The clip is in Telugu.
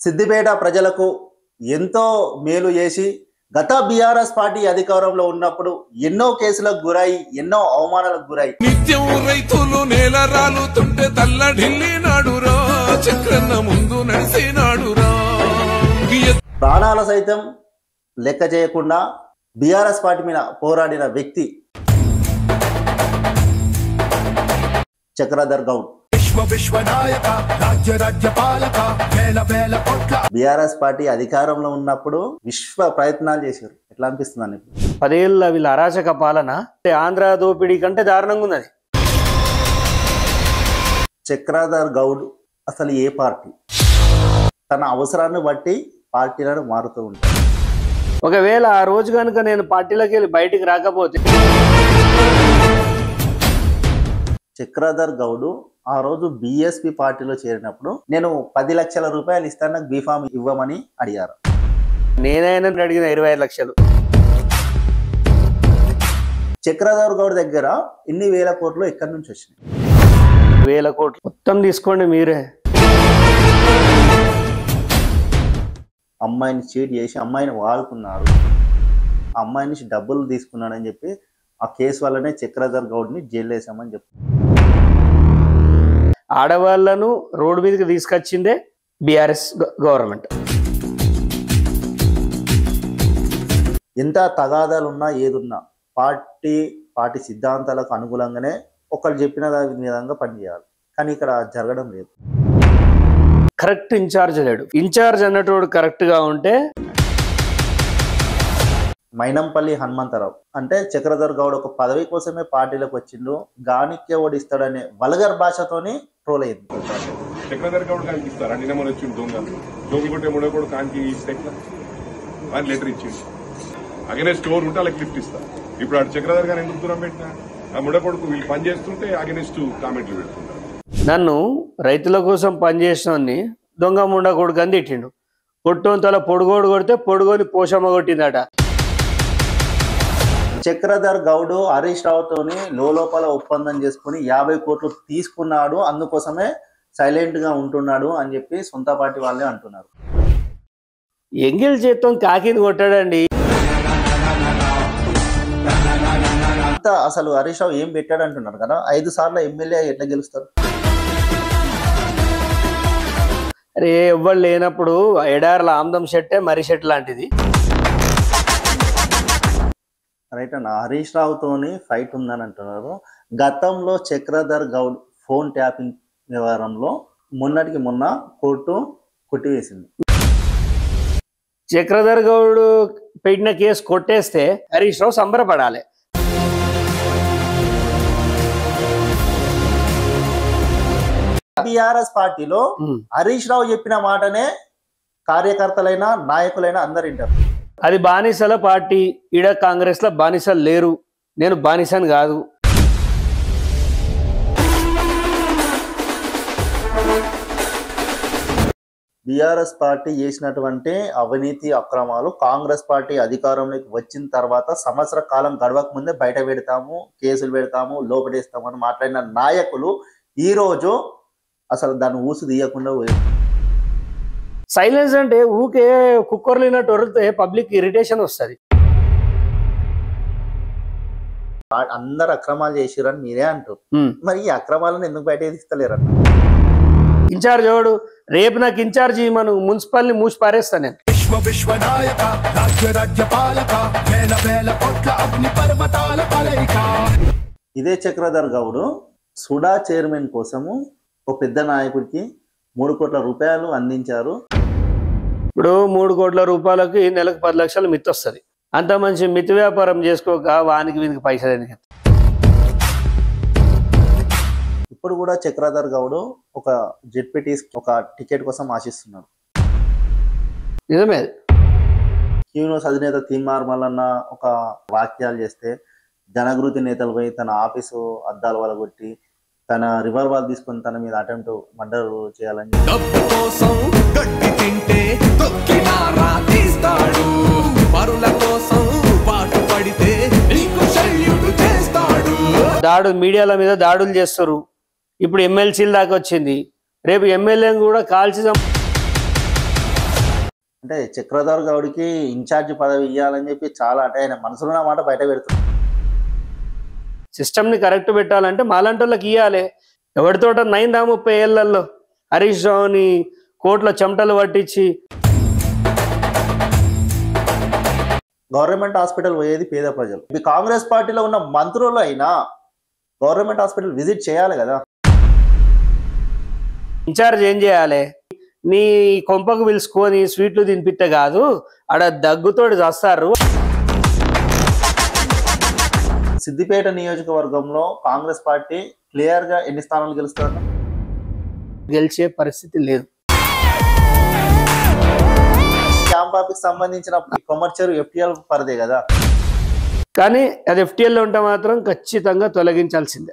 సిద్దిపేట ప్రజలకు ఎంతో మేలు చేసి గత బీఆర్ఎస్ పార్టీ అధికారంలో ఉన్నప్పుడు ఎన్నో కేసులకు గురై ఎన్నో అవమానాలకు గురై నిత్యం రైతులు నేల రాలుతుంటే తల్లడిల్లినాడురా చక్రన్న ముందు నడిసినాడురా ప్రాణాల సైతం లెక్క చేయకుండా బీఆర్ఎస్ పార్టీ మీద పోరాడిన వ్యక్తి చక్రధర్ గౌడ్. బీఆర్ఎస్ పార్టీ అధికారంలో ఉన్నప్పుడు విశ్వ ప్రయత్నాలు చేశారు. ఎట్లా అనిపిస్తుంది? 10 ఏళ్ళ వీళ్ళ అరాచక పాలన ఆంధ్ర దోపిడీ కంటే దారుణంగా ఉన్నది. చక్రధర్ గౌడ్ అసలు ఏ పార్టీ? తన అవసరాన్ని బట్టి పార్టీలను మారుతూ ఉంటారు. ఒకవేళ ఆ రోజు కనుక నేను పార్టీలోకి వెళ్ళి బయటికి రాకపోతే చక్రధర్ గౌడ్ ఆ రోజు బీఎస్పీ పార్టీలో చేరినప్పుడు నేను 10 లక్షల రూపాయలు ఇస్తాను, నాకు బీఫామ్ ఇవ్వమని అడిగారు. నేనైనా అడిగిన 25 లక్షలు. చక్రధర్ గౌడ్ దగ్గర ఇన్ని వేల కోట్లు ఎక్కడి నుంచి వచ్చినాయి? 1000 కోట్లు మొత్తం తీసుకోండి మీరే. అమ్మాయిని చీట్ చేసి అమ్మాయిని వాడుకున్నారు, అమ్మాయి నుంచి డబ్బులు తీసుకున్నాడని చెప్పి ఆ కేసు వల్లనే చక్రధర్ గౌడ్ని జైలు వేసామని చెప్పి ఆడవాళ్లను రోడ్డు మీదకి తీసుకొచ్చిందే బీఆర్ఎస్ గవర్నమెంట్. ఎంత తగాదాలు ఉన్నా ఏదున్నా పార్టీ సిద్ధాంతాలకు అనుకూలంగానే ఒకళ్ళు చెప్పిన విధంగా పనిచేయాలి. కానీ ఇక్కడ జరగడం లేదు. కరెక్ట్ ఇన్ఛార్జ్ లేడు. ఇన్ఛార్జ్ అన్నటోడు కరెక్ట్ గా ఉంటే మైనంపల్లి హనుమంతరావు అంటే చక్రధర్ గౌడ్ ఒక పదవి కోసమే పార్టీలోకి వచ్చిండు, గానికే ఓడిస్తాడనే వల్గర్ భాషతోని ట్రోల్ అయింది. చక్రధర్ గౌడ్ కానికి ఇస్తారు అన్ని నెంబర్ వచ్చింది దొంగ కొట్టే మూడో కూడా కానికి అని లెటర్ ఇచ్చింది. అగెనెస్ట్ స్టోర్ ఉంటే వాళ్ళకి లిఫ్ట్ ఇస్తారు. ఇప్పుడు ఆడు చక్రధర్ గారు ఎందుకు దూరం పెట్టినా ఆ ముడ కొడుకు వీళ్ళు పని చేస్తుంటే అగెనెస్ట్ కామెంట్లు పెడుతుంటారు. నన్ను రైతుల కోసం పనిచేసిన దొంగ ముండ కొడుకు అని తిట్టిండు. కొట్టోంతల పొడుగోడు కొడితే పొడుగోని పోషమ్మ కొట్టిందట. చక్రధర్ గౌడ్ హరీష్ రావుతోని లోపల ఒప్పందం చేసుకుని 50 కోట్లు తీసుకున్నాడు, అందుకోసమే సైలెంట్ గా ఉంటున్నాడు అని చెప్పి సొంత పార్టీ వాళ్ళే అంటున్నారు. ఎంగిల్ చేత్తో కాకిని కొట్టాడండి. అంత అసలు హరీష్ రావు ఏం పెట్టాడు అంటున్నారు కదా. 5 సార్లు ఎమ్మెల్యే ఎట్లా గెలుస్తారు? అరే ఎవ్వరు లేనప్పుడు ఎడార్ల ఆమ్దం షెట్టే మరి షెట్ లాంటిది. రైట్ అన్న, హరీష్ రావుతోని ఫైట్ ఉందని అంటున్నారు. గతంలో చక్రధర్ గౌడ్ ఫోన్ ట్యాపింగ్ వ్యవహారంలో మొన్నటికి మొన్న కోర్టు కొట్టివేసింది. చక్రధర్ గౌడ్ పెట్టిన కేసు కొట్టేస్తే హరీష్ రావు సంబరపడాలి. బీఆర్ఎస్ పార్టీలో హరీష్ రావు చెప్పిన మాటనే కార్యకర్తలైనా నాయకులైనా అందరు వింటారు. అది బానిసల పార్టీ. ఈడ కాంగ్రెస్ లో బానిసలు లేరు. నేను బానిసని కాదు. బీఆర్ఎస్ పార్టీ చేసినటువంటి అవినీతి అక్రమాలు కాంగ్రెస్ పార్టీ అధికారంలోకి వచ్చిన తర్వాత సంవత్సర కాలం గడవక ముందే బయట పెడతాము, కేసులు పెడతాము, లోపడేస్తాము అని మాట్లాడిన నాయకులు ఈ రోజు అసలు దాన్ని ఊసు తీయకుండా సైలెన్స్ అంటే ఊకే కుక్కర్లు అయినట్టు వరితే పబ్లిక్ ఇరిటేషన్ వస్తుంది. అందరు అక్రమాలు చేసిరని మీరే అంటారు. మరి ఈ అక్రమాలను ఎందుకు బయట తీస్తలేరన్న? ఇన్ఛార్జ్ ఎవడు? రేపు నాకు ఇన్ఛార్జ్ మనం మున్సిపల్ ని మూసి పారేస్తా నేను. ఇదే చక్రధర్ గౌడ్ సుడా చైర్మన్ కోసము ఒక పెద్ద నాయకుడికి 3 కోట్ల రూపాయలు అందించారు. ఇప్పుడు 3 కోట్ల రూపాయలకి నెలకు 10 లక్షలు మిత్తి వస్తుంది. అంత మంచి మిత్తి వ్యాపారం చేసుకోక వానికి వీనికి పైసలు ఎందుకు? ఇప్పుడు కూడా చక్రధర్ గౌడ్ ఒక జెడ్పీటీ ఒక టికెట్ కోసం ఆశిస్తున్నాడు. నిజమే. క్యూనోస్ అధినేత తీన్మార్ మల్లన్న ఒక వాక్యాలు చేస్తే జనగృతి నేతలు పోయి తన ఆఫీసు అద్దాల వల్ల కొట్టి తన రివాల్వర్ తీసుకొని తన మీద అటెంప్ట్ మర్డర్ చేయాలని దాడులు మీడియాల మీద దాడులు చేస్తారు. ఇప్పుడు ఎమ్మెల్సీల దాకా వచ్చింది. రేపు ఎమ్మెల్యేని కూడా కాల్చి అంటే చక్రధర్ గౌడ్కి ఇన్ఛార్జ్ పదవి ఇవ్వాలని చెప్పి చాలా అంటే ఆయన మనసులో ఉన్న మాట బయట పెడుతుంది. సిస్టమ్ని కరెక్ట్ పెట్టాలంటే మాలాంటి వాళ్ళకి ఇవ్వాలి. ఎవరితోట 30 ఏళ్లలో హరీష్ రావుని కోట్ల చెమటలు పట్టించి గవర్నమెంట్ హాస్పిటల్ పోయేది పేద ప్రజలు. ఈ కాంగ్రెస్ పార్టీలో ఉన్న మంత్రులు అయినా గవర్నమెంట్ హాస్పిటల్ విజిట్ చేయాలి కదా. ఇన్ఛార్జ్ ఏం చేయాలి? నీ కొంపకు పిలుచుకొని స్వీట్లు తినిపిస్తే కాదు, ఆడ దగ్గుతోటి చేస్తారు. సిద్దిపేట నియోజకవర్గంలో కాంగ్రెస్ పార్టీ క్లియర్ గా ఎన్ని స్థానాలు గెలుస్తారు? గెలిచే పరిస్థితి లేదు. క్యాంప్ ఆఫీస్ సంబంధించిన కొమర్చెరు FTL పరిదే కదా. కానీ అది FTL లో ఉంటే మాత్రం ఖచ్చితంగా తొలగించాల్సిందే.